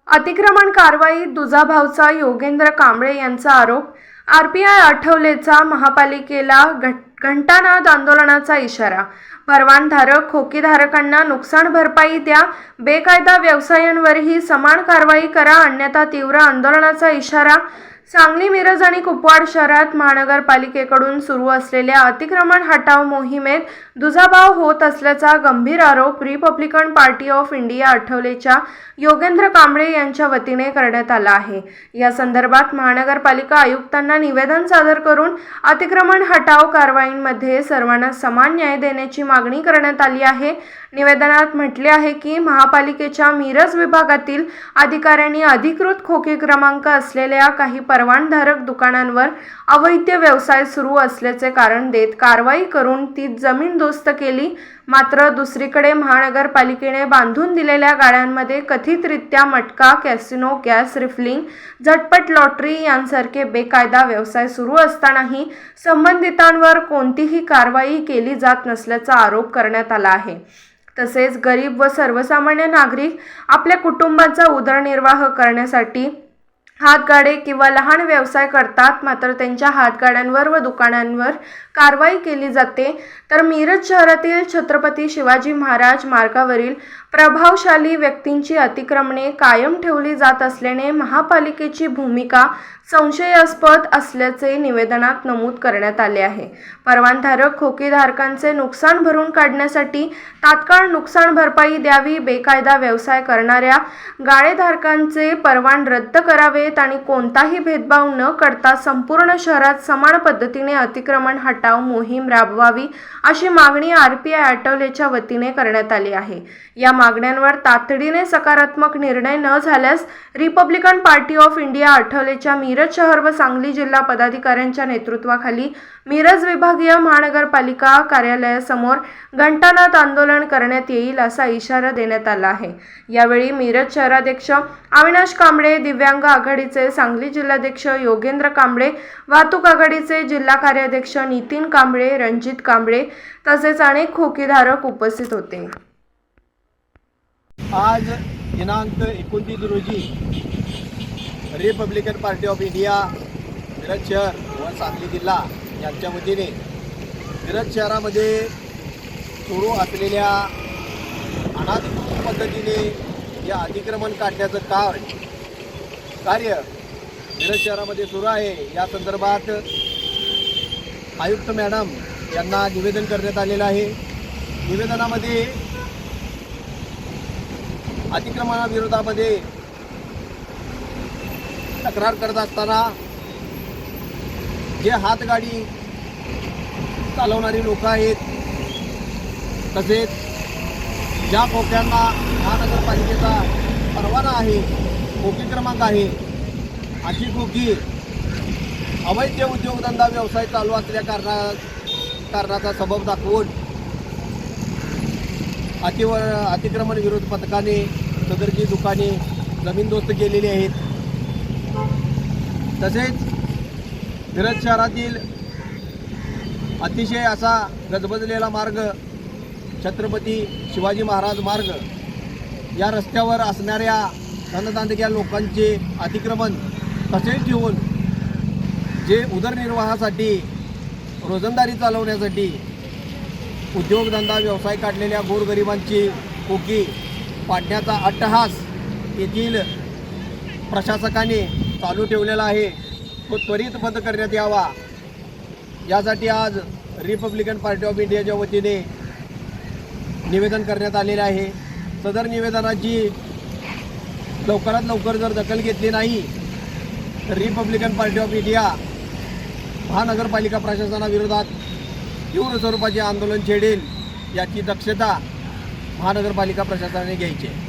अतिक्रमण कारवाईत दुजाभावचा योगेंद्र कांबळे यांचा आरोप. आरपीआय आठवलेचा महापालिकेला घंटानाद आंदोलनाचा इशारा. परवानाधारक खोकीधारकांना नुकसान भरपाई द्या, बेकायदा व्यवसायांवरही समान कारवाई करा, अन्यथा तीव्र आंदोलनाचा इशारा. सांगली, मिरज आणि कुपवाड शहरात महानगरपालिकेकडून सुरू असलेल्या अतिक्रमण हटाव मोहिमेत दुजाभाव होत असल्याचा गंभीर आरोप रिपब्लिकन पार्टी ऑफ इंडिया आठवलेच्या योगेंद्र कांबळे यांच्या वतीने करण्यात आला आहे. या संदर्भात महानगरपालिका आयुक्तांना निवेदन सादर करून अतिक्रमण हटाव कारवाईमध्ये सर्वांना समान न्याय देण्याची मागणी करण्यात आली आहे. निवेदनात म्हटले आहे की महापालिकेच्या मिरज विभागातील अधिकाऱ्यांनी अधिकृत खोकी क्रमांक असलेल्या काही परवानाधारक दुकानांवर अवैध व्यवसाय सुरू असल्याचे कारण देत कारवाई करून ती जमीनदोस्त केली. मात्र दुसरीकडे महानगरपालिकेने बांधून दिलेल्या गाड्यांमध्ये कथितरित्या मटका, कॅसिनो, गॅस रिफिलिंग, झटपट लॉटरी यांसारखे बेकायदा व्यवसाय सुरू असतानाही संबंधितांवर कोणतीही कारवाई केली जात नसल्याचा आरोप करण्यात आला आहे. तसेच गरीब व सर्वसामान्य नागरिक आपल्या कुटुंबाचा उदरनिर्वाह करण्यासाठी हातगाडे किंवा लहान व्यवसाय करतात, मात्र त्यांच्या हातगाड्यांवर व दुकानांवर कारवाई केली जाते. तर मिरज शहरातील छत्रपती शिवाजी महाराज मार्गावरील प्रभावशाली व्यक्तींची अतिक्रमणे कायम ठेवली जात असल्याने महापालिकेची भूमिका संशयास्पद असल्याचे निवेदनात नमूद करण्यात आले आहे. परवानाधारक खोकीधारकांचे नुकसान भरून काढण्यासाठी तात्काळ नुकसान भरपाई द्यावी, बेकायदा व्यवसाय करणाऱ्या गाळेधारकांचे परवान रद्द करावेत आणि कोणताही भेदभाव न करता संपूर्ण शहरात समान पद्धतीने अतिक्रमण हटाव मोहीम राबवावी अशी मागणी आरपीआय आठवलेच्या वतीने करण्यात आली आहे. या मागण्यांवर तातडीने सकारात्मक निर्णय न झाल्यास रिपब्लिकन पार्टी ऑफ इंडिया आठवलेच्या मिरज शहर व सांगली जिल्हा पदाधिकाऱ्यांच्या नेतृत्वाखाली मिरज विभागीय महानगरपालिका कार्यालयासमोर घंटानाद आंदोलन करण्यात येईल असा इशारा देण्यात आला आहे. यावेळी मिरज शहराध्यक्ष अविनाश कांबळे, दिव्यांग आघाडीचे सांगली जिल्हाध्यक्ष योगेंद्र कांबळे, वाहतूक आघाडीचे जिल्हा कार्याध्यक्ष नितीन कांबळे, रणजित कांबळे तसेच अनेक खोकीधारक उपस्थित होते. आज दिनांक 29 रोजी Republican Party of India Miraj शहर व सांगली जिल्हा यांच्या वतीने मिरज शहरामध्ये सुरू असलेल्या अनाधिकृत पद्धतीने या अतिक्रमण काढण्याचं कार्य मिरज शहरामध्ये सुरू आहे. या संदर्भात आयुक्त मॅडम यांना निवेदन करण्यात आलेलं आहे. निवेदनामध्ये अतिक्रमणाविरोधामध्ये तक्रार करत असताना जे हातगाडी चालवणारी लोक आहेत, तसेच ज्या खोक्यांना महानगरपालिकेचा परवाना आहे, खोकी क्रमांक आहे, अशी खोकी अवैध उद्योगधंदा व्यवसाय चालू असल्या कारणाचा सबब दाखवून अतिक्रमण विरोध पथकाने सदरची दुकाने जमीनदोस्त केलेली आहेत. तसेच मिरज शहरातील अतिशय असा गजबजलेला मार्ग छत्रपती शिवाजी महाराज मार्ग या रस्त्यावर असणाऱ्या धनदांडग्या लोकांचे अतिक्रमण तसेच ठेवून जे उदरनिर्वाहासाठी रोजंदारी चालवण्यासाठी उद्योगधंदा व्यवसाय काढलेल्या गोरगरिबांची खोकी पाडण्याचा अट्टहास येथील प्रशासकाने चालू ठेवलेला आहे. तो त्वरित बंद करण्यात यावा यासाठी आज रिपब्लिकन पार्टी ऑफ इंडियाच्या वतीने निवेदन करण्यात आलेले आहे. सदर निवेदनाची लवकरात लवकर जर दखल घेतली नाही तर रिपब्लिकन पार्टी ऑफ इंडिया महानगरपालिका प्रशासनाविरोधात तीव्र स्वरूपाचे आंदोलन छेडेल याची दक्षता महानगरपालिका प्रशासनाने घ्यायची आहे.